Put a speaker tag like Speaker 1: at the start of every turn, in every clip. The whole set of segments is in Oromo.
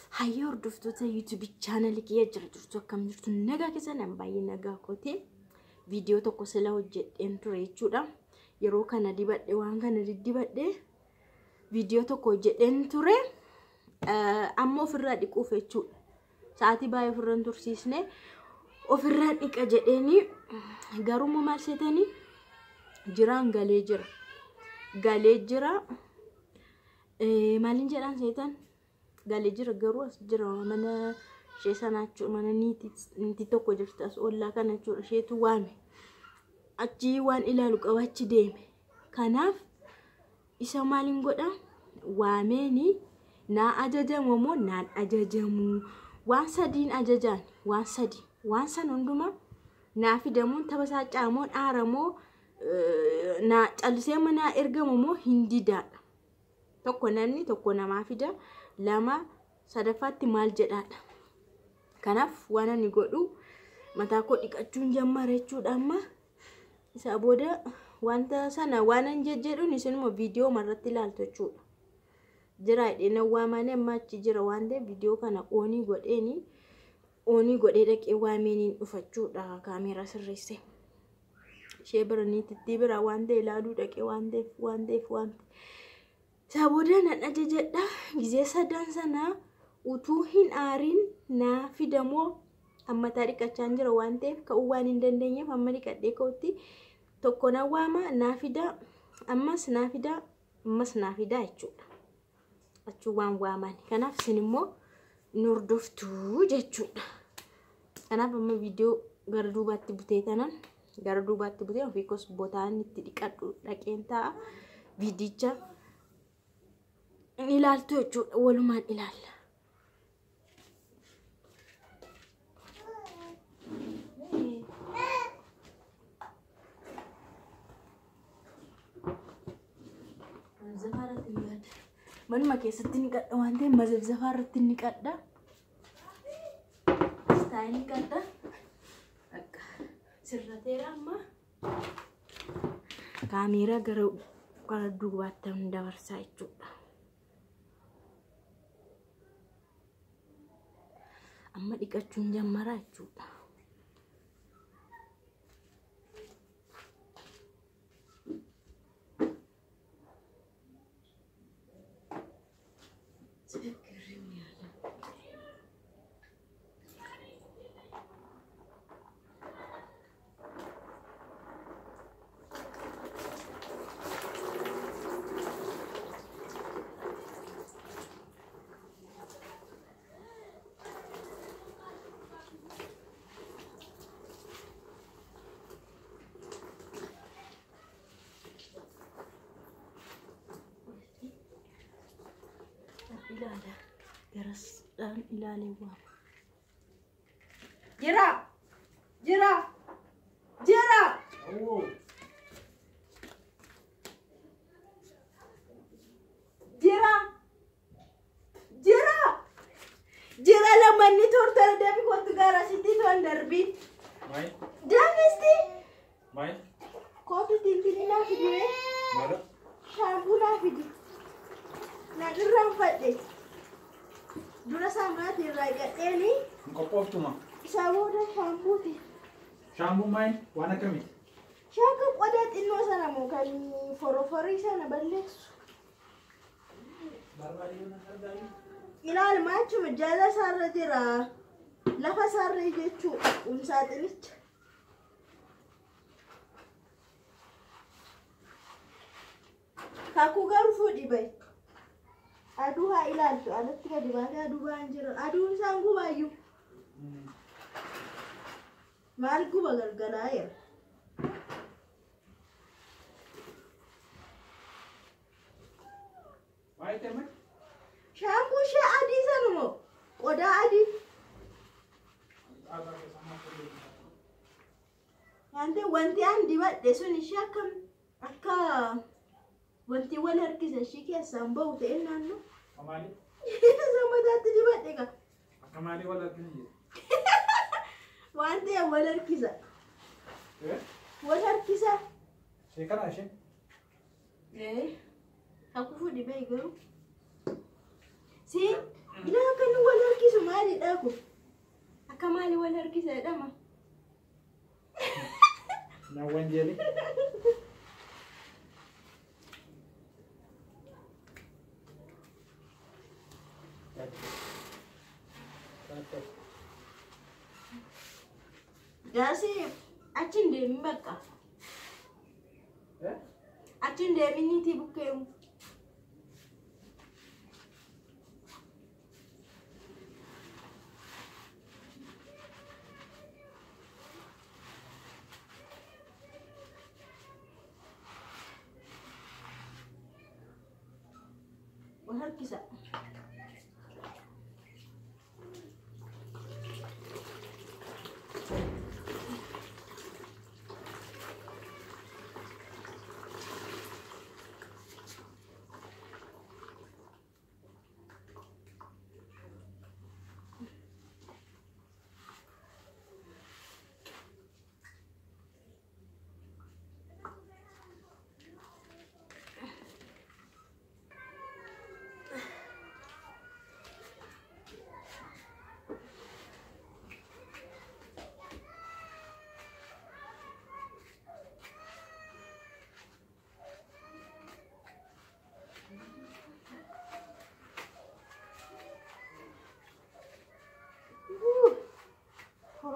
Speaker 1: Hayya hordoftoota YouTube channel kiyya jirtu akkam jirtu nagaa keessan baay'ee nagaa kootee video tokko sila hojjedheen ture jechuudha. Yeroo kana dibadhe waan kana dibadhe video tokko hojjedheen ture amma ofirraa dhiquuf jechuudha. Sa'aatii baay'ee ofirraa tursiisne ofirraa dhiqa jedheeni garuu maal seetanii jiraan galee jira maalin jedhan seetan galee jira garuu as jira mana ishee sanaachu mana niitii tokko jirti as ollaa kana jechuudha. Isheetu waame achi waan ilaalu qabachi deeme kanaaf isa maalin godha waameeni naa ajajamu moo naan ajajamu waan sadiin ajajaan waan san hunduma naa fidamuun tabasaa caamoon aaramoo naa callisee mana ergamu moo hindidaadha. Tokko namni tokko namaa fida lama sadafaatti maal jedhaadha. Kanaaf waan ani godhu mataa koo dhiqachuun jammare jechuudha. Amma isa booda wanta sana waan an jedhuun isinuma viidiyoo marratti ilaaltu jechuudha. Jiraa dheena waamane amma achi jira waan ta'eef viidiyoo kana oonii godhee dhaqee waameeniin dhufachuudha kaameeraa sirreesse. Ishee bira niitii bira waan ta'e ilaaluu dhaqee waan ta'eef Saboda nan ajajedha gizee sadan sana utuu hin aarin naa fidamoo amma taariqachaan jira waan ta'eef ka'uu waan hin dandeenyeef amma dhiqadhee ka'utti tokko na waama naa fida ammas naa fida jechuudha. Achuu waan waaman kanaaf isin immoo nordoftuu jechuudha. Kanaaf amma viidiyoo gara duubaatti butee ofiikos botaan itti dhiqadhu dhaqeen ta'a viidicha ilaaltu jechuudha. Walumaan ilaalla. Manuma keessatti ni qadha waan ta'eef mazabzafaarratti ni qadha. Istaayil qadha. Akka sirrateera amma kaameeraa gara duubaatti dabarsaa jechuudha. Amma dhiqachuun jammara jechuudha. Ilala garasdhaan ilaalee waama. Jiraa. Oh. Jiraa lamanni tortora deemi kootu gara sitti toon darbiin. Maal? Daamisti. Maal? Kootu dinfini naa fidee. Maal? Shaambuu naa fidi. Nadirraan fadhe dura saamraati irraa gadheeni qophooftuma isa booda shaambuuti. Shaambuu maal waan akkamiiti? Shaaka qodaa xinnoo sana moo kan foroforii sana balleessu. Ilaal maachuma jala isaarra jira lafa isaarra jechuudha saaxinicha. Kaakuu garuu fuudhi bayi. Aduh ilaaltu alatti gadi baatee aduu ba'an jira. Aduun isaan gubaayyuu. Maal guba galgalaa jira. Maal ta'e? Shaambuu ishee adii sanumoo qodaa adii. Wanti aan dibadhe sun ishee akka wanti wal harkisa ishee keessaan bahu ta'e naannoo. Amaali? Sammataatti dibadhe ka. Akkamaali wal harkisa? Waan ta'e wal harkisa. Wal harkisa. Ishee kana ishee? Aku food di bayi garu. Si, ila kan wala harkisa jedhama.
Speaker 2: Na wanjeli.
Speaker 1: Gasi achin deemi bakka. Achin deemi niitii bukkeemu. Wal harkisa.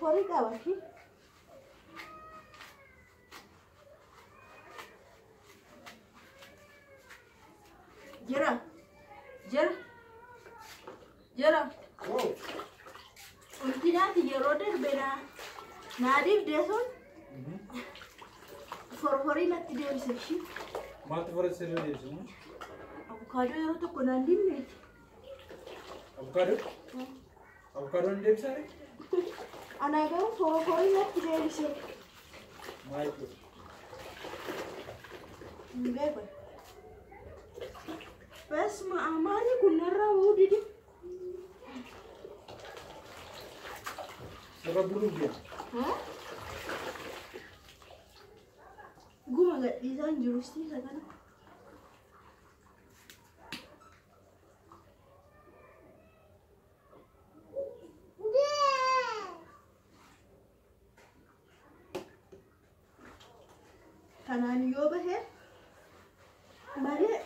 Speaker 1: Fori qaba shi. Jiraa. Ultinaati yeroo darbeera naadiif deeson forforii natti deebise shi.
Speaker 2: Maaltu forforii deebise?
Speaker 1: Avukaadoo yeroo tokko naan dinneeti.
Speaker 2: Avukaadoo? Avukaadoon deebisee?
Speaker 1: Ana garuu forforii natti deebise.
Speaker 2: Maayikoo?
Speaker 1: Mbebe. Bes maali kun narraa muudidi.
Speaker 2: Saba buruufiya.
Speaker 1: Guma gadhiisaan jiru siisa kana. Kanaan yoo bahe malee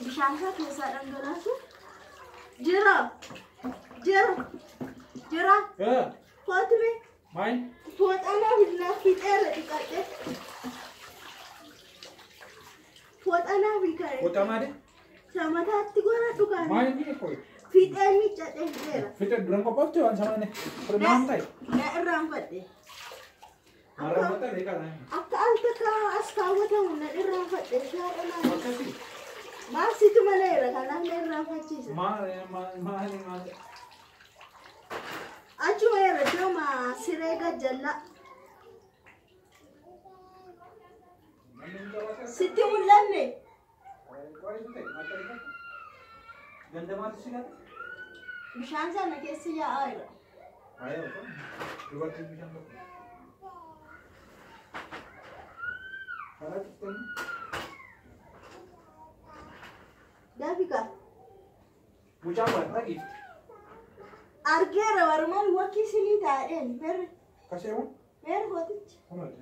Speaker 1: bishaansa keessaa dhangalaasu Jiraa Faatime fooxanaa billaa fiixeerra dhiqadhe fooxanaa biikare
Speaker 2: Fooxamaadhe?
Speaker 1: samataatti godhadhu kaane
Speaker 2: Maal inni koyi?
Speaker 1: fiixeen miccadhe fiixeera
Speaker 2: Fiixee duraan qophoofte waan samane naam ta'e?
Speaker 1: Na irraanfadhe
Speaker 2: Marramoota beekaa
Speaker 1: akka al takka as kaawwatamu na irraanfadhe shaadhanaa
Speaker 2: akkasii?
Speaker 1: Maasitu maleera kanaaf na irraanfachiisa.
Speaker 2: Maali?
Speaker 1: Achuma irra jooma siree gajjalla. Sitti mul'anne.
Speaker 2: Gandamaatti si gata?
Speaker 1: Bishaan sana keessa yaa'aa jira.
Speaker 2: Dubartiin bishaan tokko. Karaa tuftanii?
Speaker 1: Dafika.
Speaker 2: Mucaan barnaa giifti.
Speaker 1: Argeera warmaan wakki sinii taa'een merre.
Speaker 2: Kaseewwan?
Speaker 1: Merre gootichi.
Speaker 2: Kunuun.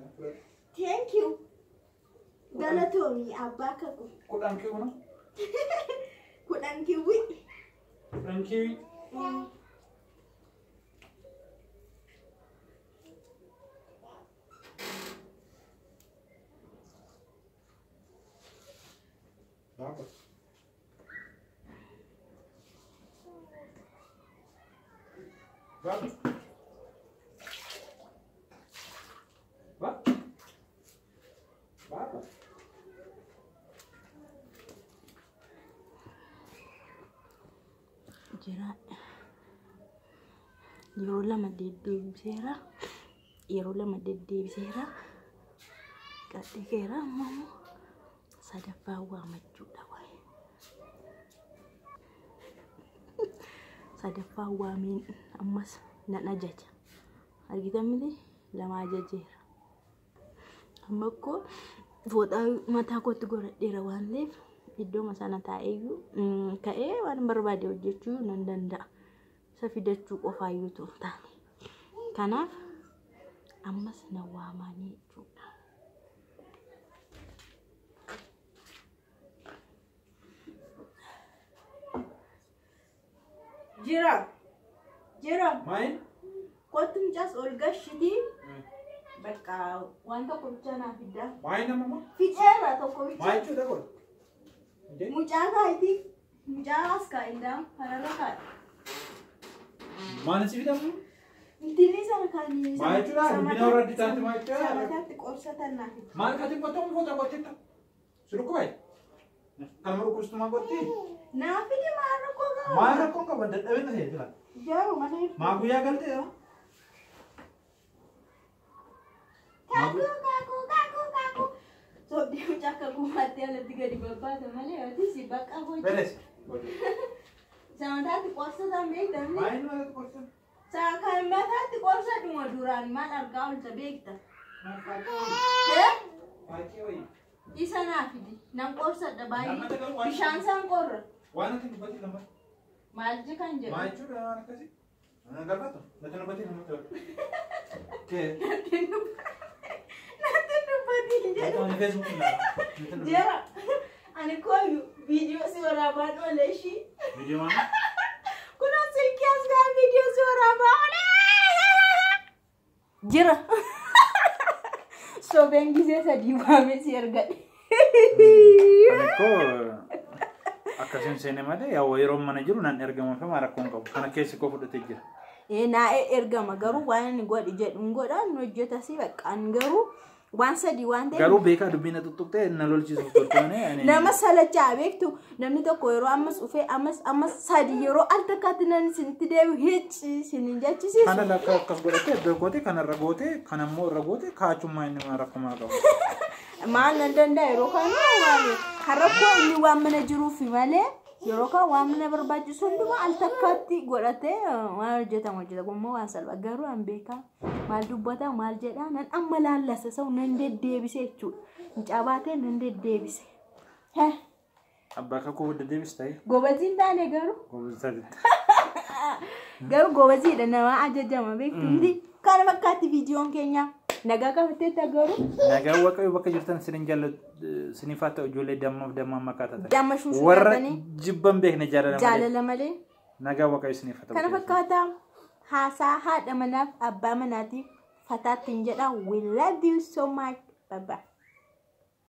Speaker 1: Thank you. Galatoomii abbaa kakuu.
Speaker 2: Kudhaan kiwuna?
Speaker 1: Kudhaan kiwwi.
Speaker 2: Kudhaan kiwi? Dapat.
Speaker 1: Jiraa yeroo lama deddeebiseera gadhiiseera ammoo sadaffaa waamachuudha waa'ee sadaffaa waameen ammas nan ajaja argitan miti lama ajajeera amma ko fooxaa mataa kootti godhadheera waan ta'eef iddoo sana taa'eeyyuu ka'ee waan barbaade hojjechuu nan danda'a isa fidachuu qofaayyuu taane kanaaf ammas na waamanii jechuudha. Jiraa
Speaker 2: Main?
Speaker 1: kottu mucaas ol gashiti bakka waan tokko bicha naaf fiddaa.
Speaker 2: Main nama?
Speaker 1: Ficeera tokko bicha.
Speaker 2: Main cuudha kun?
Speaker 1: Mucaa kaayiti mucaa as kaa'indaa hararra kaadha.
Speaker 2: Maal si fidamu?
Speaker 1: Intini sana kaanii.
Speaker 2: Maal cuudha? Bina warra ditaatti maal cuudha?
Speaker 1: Samataatti qorsatan naaf fiddaa.
Speaker 2: Maal kati qotamu foota qottetta? Suru kubai? Kan maru kustuma qotti?
Speaker 1: Naaf fidi maal rakkoo qaba?
Speaker 2: Maal rakkoo qaba? Dadhabee na seetila.
Speaker 1: Jaaru mana hin.
Speaker 2: Maa guyyaa galtee yaa?
Speaker 1: Kaku. So dia mucaka kumate ala tiga di babata male ati si bakka hoji.
Speaker 2: Beres.
Speaker 1: Samataatti qorsatan beektan.
Speaker 2: Main mana qorsa?
Speaker 1: Kan mataatti qorsatu duraan maal argaa olta beekta.
Speaker 2: Maakee wayi.
Speaker 1: Isa naaf fidi nan qorsadha baay'ee bishaan isaan qorra.
Speaker 2: Waan ati dubbatti lama.
Speaker 1: Maal jekan jedhu.
Speaker 2: Maal cuudha waan akkasii? Galfatu. Natti dubbatti nama ta'u. Kee.
Speaker 1: Natti dubbatti jedhu.
Speaker 2: Ani Facebook ilaa.
Speaker 1: Jira. Ani kooyu viidiyoo si waraabaan oole ishii.
Speaker 2: Video mana?
Speaker 1: Kunoo silkii as gaa viidiyoo si waraabaa oole. Jira. Sobeen gisee sadii waamee si ergadhe.
Speaker 2: Ko akkasiin seene malee yaa yeroo mana jiru nan ergama fi rakkoon qabu. Kana keessi koo fudhatee jira.
Speaker 1: Naa ergama garuu waan inni godhi jedhu godhaan hojjeta si baqqaan garuu waan sadii waan ta'eef
Speaker 2: garuu beekaa dubbiin tuttuqtee na lolchiisuuf toltoone
Speaker 1: nama salachaa beektu namni tokko yeroo ammas dhufee ammas sadii yeroo al takkaatti nan isinitti deebi'u hiici isinin jechisiisu.
Speaker 2: Kana lakka akkas godhattee iddoo goote kanarra goote kanammoo irra goote kaachummaa inni rakkuma qabu.
Speaker 1: Maal nan danda'a yeroo kana waan harrakkoo inni waan mana jiruuf malee yeroo kan waan mana barbaachisu hunduma al takkaatti godhatee waan hojjetamu hojjeta gummoo waan salphaa garuu an beekaa maal dubbata maal jedhaa nan amma laallasa sau nan deddeebise jechuudha mucaa baatee nan deddeebise.
Speaker 2: Abbaa kakuu deddeebis ta'e.
Speaker 1: Gobatiin taane garuu.
Speaker 2: Gobatiin.
Speaker 1: Garuu gobaziidha nama ajajama beektu kana fakkaatti viidiyoon keenya. Nagaa qabattee garuu.
Speaker 2: Nagaa waaqayyo bakka jirtan sinin sinifaata ijoollee damma makkaata.
Speaker 1: Damma shuushu
Speaker 2: warra jibban beekne
Speaker 1: jaalala malee.
Speaker 2: Nagaa waaqayyo sinifaata.
Speaker 1: Kana fakkaata haasaa haadha manaaf abbaa manaatiif fataattiin jedha. We love you so much. Bye bye.